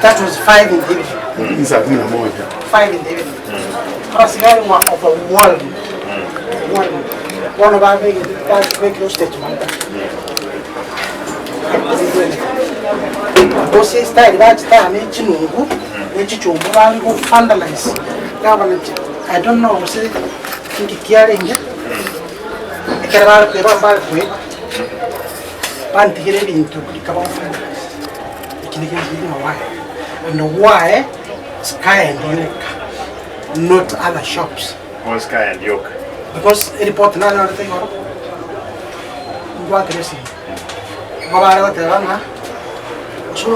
That was 5 in division. 5 in division. Asigari of a one of our big stage. Those style that time, which you vandalize government. I don't know, say, caring it. I can have the rubber with anti-graving to become why. And why Sky and Yoke, not other shops. Why Sky and Yoke? Because report another thing. What is it? So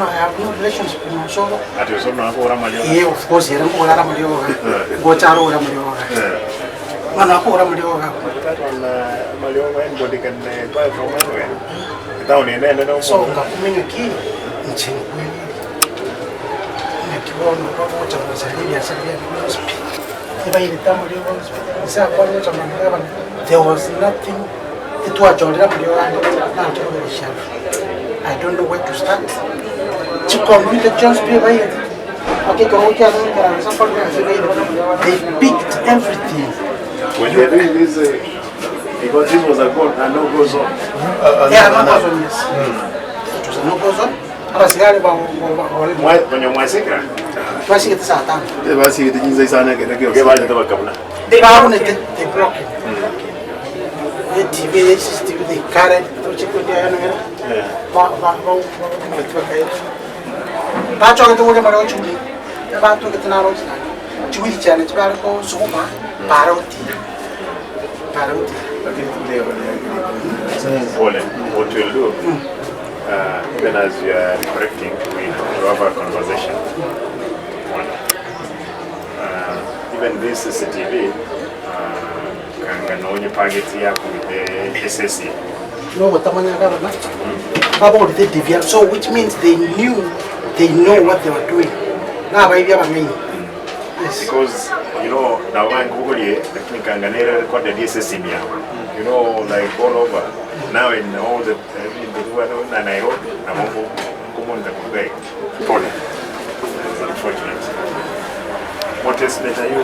I have no relationship with my soul. Yeah, of course, here I'm going to go to so community in there was nothing. It was I don't know where to start. To complete just be right. Okay, they picked everything. When they were doing this, because this was a no-go zone. Yeah, no-go zone, yes. It was a no-go zone. When you're my secret, they broke it. The TV, they carried to check with the enemy. That's all the way about you. About to get an arrow. Jewish challenge, Barco, Soma, Paroti. What we'll do, even as you are correcting, we have a conversation. Even this CCTV, can only target here with the SSC. No, what the money about the deviant. So, which means they know what they were doing. Now, I have a mean. Yes. Because, you know, now I'm Google here, I think I'm going to record the SSC here. You know, like all over. Now, in all the and I hope I'm going to go back. It's unfortunate. What is better you?